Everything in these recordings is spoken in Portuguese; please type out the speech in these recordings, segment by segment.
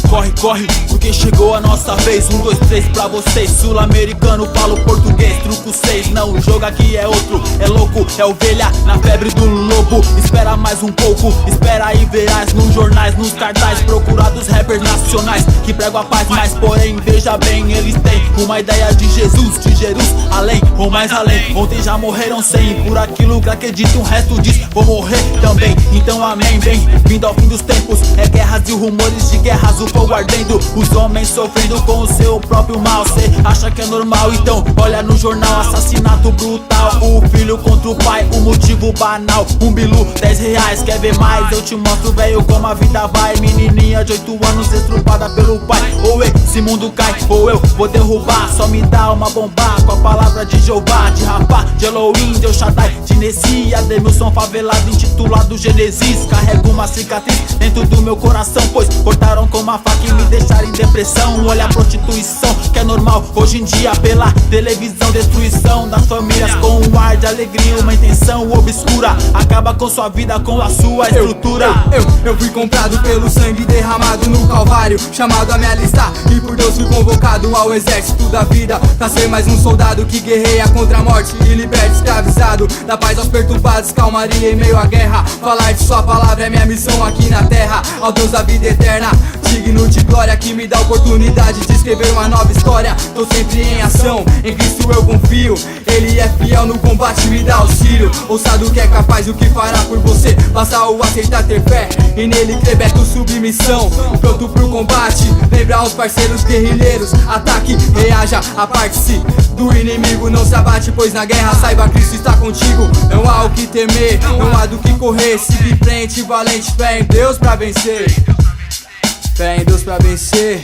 Corre, corre, porque chegou a nossa vez. 1, 2, 3 pra vocês. Sul-americano, falo português. Truco 6, não, o jogo aqui é outro. É louco, é ovelha na febre do lobo. Espera mais um pouco, espera aí verás nos jornais, nos cartazes, procurados rappers nacionais que pregam a paz, mas porém, veja bem, eles têm uma ideia de Jesus, de Jerusalém, ou mais além. Ontem já morreram 100, por aquilo que acredito, o resto diz, vou morrer também. Então amém, bem, vindo ao fim dos tempos. É guerras e rumores de guerras, o fogo ardendo, os homens sofrendo com o seu próprio mal. Cê acha que é normal? Então olha no jornal, assassinato brutal, o filho contra o pai, o motivo banal. Um bilu, 10 reais, quer ver mais? Eu te mostro, velho, como a vida vai. Menininha de 8 anos estrupada pelo pai. Ou esse mundo cai, ou eu vou derrubar. Só me dá uma bomba com a palavra de Jeová, de Rapá, de Elohim, de El Shaddai, de Nessia, Demilson favelado, intitulado Gênesis. Carrego uma cicatriz dentro do meu coração, pois cortaram com uma faca e me deixaram em depressão. Olha a prostituição, que é normal hoje em dia pela televisão. Destruição das famílias com um ar de alegria, uma intenção obscura. Acaba com sua vida, com a sua estrutura. Eu fui comprado pelo sangue derramado no Calvário, chamado a me alistar, e por Deus fui convocado ao exército da vida, pra ser mais um soldado que guerreia contra a morte e liberta escravizado. Dá paz aos perturbados, calmaria em meio à guerra. Falar de sua palavra é minha missão aqui na terra. Ao Deus da vida eterna, digno de glória, que me dá a oportunidade de escrever uma nova história. Tô sempre em ação, em Cristo eu confio. Ele é fiel no combate, me dá auxílio. Ousado que é capaz, o que fará por você? Basta o aceitar, ter fé, e nele crer, beto submissão. Pronto pro combate, lembrar os parceiros guerrilheiros. Ataque, reaja, aparte-se do inimigo, não se abate, pois na guerra saiba, Cristo está contigo. Não há o que temer, não há do que correr. Siga em frente, valente, fé em Deus pra vencer. Fé em Deus pra vencer.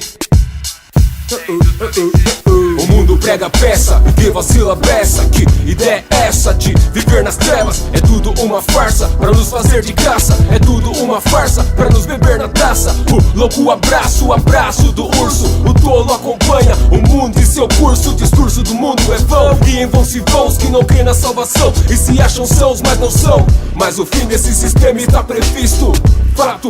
O mundo prega peça, que vacila peça. Que ideia é essa de viver nas trevas? É tudo uma farsa pra nos fazer de graça. É tudo uma farsa pra nos beber na taça. O louco abraço, o abraço do urso. O tolo acompanha o mundo e seu curso. O discurso do mundo é vão, e em vão se vão os que não creem na salvação e se acham sãos, mas não são. Mas o fim desse sistema está previsto. Fato,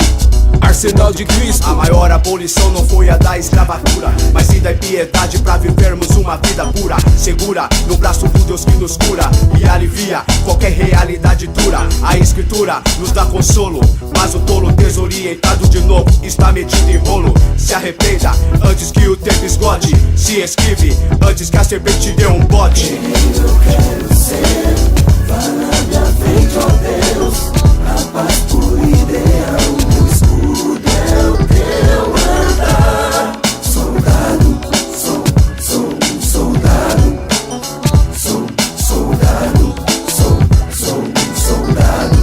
arsenal de Cristo. A maior abolição não foi a da escravatura, mas sim da impiedade pra vivermos uma vida pura. Segura no braço do Deus que nos cura e alivia qualquer realidade dura. A escritura nos dá consolo, mas o tolo desorientado de novo está metido em rolo. Se arrependa antes que o tempo esgote. Se esquive antes que a serpente dê um bote. Eu quero ser, vá na minha frente, ó Deus. A paz por ideal, meu escudo é o teu andar. Soldado, sou um soldado. Sou um soldado, sou um soldado.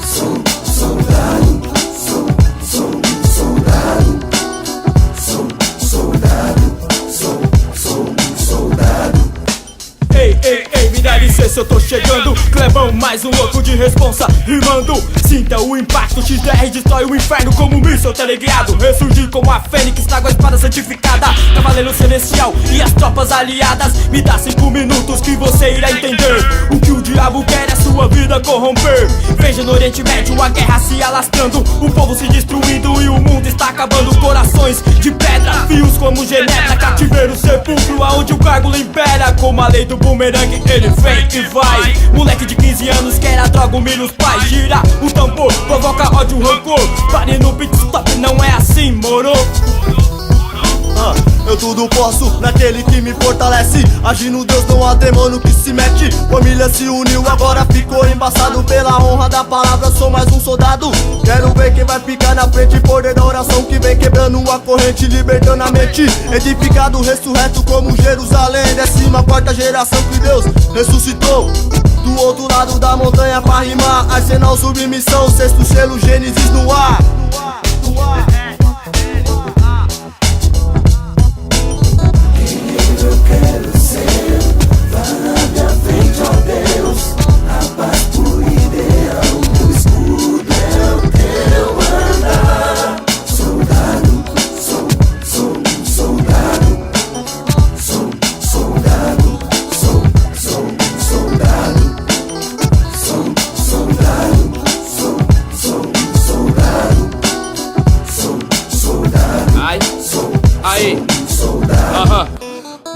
Sou um soldado, sou um soldado. Sou um soldado, sou um soldado. Ei, me dá licença, eu tô chegando. Clebão, mais um louco de responsa, rimando. Sinta o impacto, XDR destrói o inferno como um míssil, tá ligado? Ressurgir como a fênix, trago a espada santificada. Cavaleiro celestial e as tropas aliadas. Me dá 5 minutos que você irá entender o que o diabo quer é sua vida corromper. Veja no Oriente Médio a guerra se alastrando, o povo se destruindo e o mundo está acabando. Corações de pedra, fios como genebra, cativeiro, sepulcro, aonde o gárgula impera. Como a lei do bumerangue, ele vem e vai. Moleque de 15 anos quer a droga, humilha os pais. Gira o tambor, provoca ódio, rancor. Pare no pit stop, não é assim, moro? Eu tudo posso naquele que me fortalece. Agindo Deus, não há demônio que se mete. Família se uniu, agora ficou embaçado. Pela honra da palavra, sou mais um soldado. Quero ver quem vai ficar na frente. Poder da oração que vem quebrando a corrente, libertando a mente. Edificado, ressurreto como Jerusalém. 14ª geração que Deus ressuscitou. Do outro lado da montanha pra rimar. Arsenal, submissão, 6º selo, Gênesis no ar. Eu quero ser, vá na minha frente, ó Deus. A paz por ideal, meu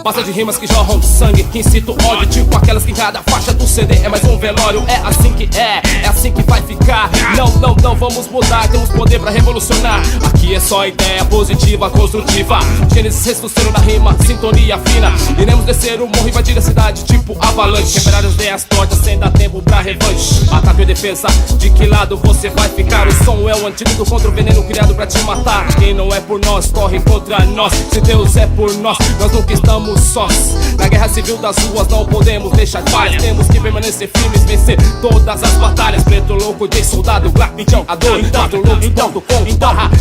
Base de rimas que jorram sangue, que incitam ódio, tipo aquelas que em cada faixa do CD é mais um velório. É assim que é assim que vai ficar. Não vamos mudar, temos poder pra revolucionar. Aqui é só ideia positiva, construtiva. Gênesis ressuscitando na rima, sintonia fina. Iremos descer o morro e invadir a cidade tipo avalanche. Quebrar as ideias tortas sem dar tempo pra revanche. Ataque e defesa, de que lado você vai ficar? O som é o antídoto contra o veneno criado pra te matar. Quem não é por nós, corre contra nós. Se Deus é por nós, nós nunca estamos sós. Na guerra civil das ruas não podemos deixar falhas. Temos que permanecer firmes, vencer todas as batalhas. Preto louco de soldado, black ador,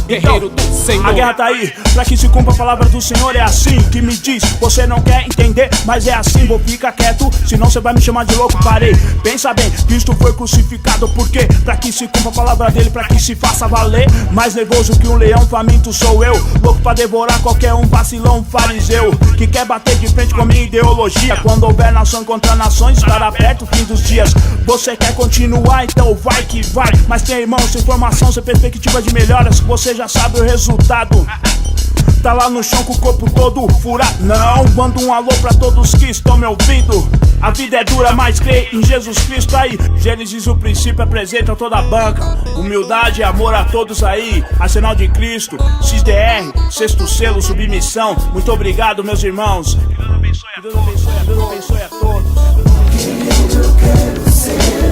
guerreiro do Senhor. A guerra tá aí, pra que se cumpra a palavra do Senhor. É assim que me diz, você não quer entender, mas é assim, vou ficar quieto, senão você vai me chamar de louco. Parei, pensa bem, Cristo foi crucificado por quê? Pra que se cumpra a palavra dele, pra que se faça valer. Mais nervoso que um leão faminto sou eu, louco pra devorar qualquer um vacilão fariseu que quer bater de frente com a minha ideologia. Quando houver nação contra nações, estará perto o fim dos dias. Você quer continuar, então vai que vai. Mas tem irmão, sem informação, sem perspectiva de melhoras, você já sabe o resultado. Tá lá no chão com o corpo todo furado. Não, mando um alô pra todos que estão me ouvindo. A vida é dura, mas crê em Jesus Cristo aí. Gênesis, o princípio, apresenta toda a banca. Humildade e amor a todos aí. Arsenal de Cristo, XDR, sexto selo, submissão. Muito obrigado, meus irmãos. Deus abençoe a todos. Quem eu quero ser.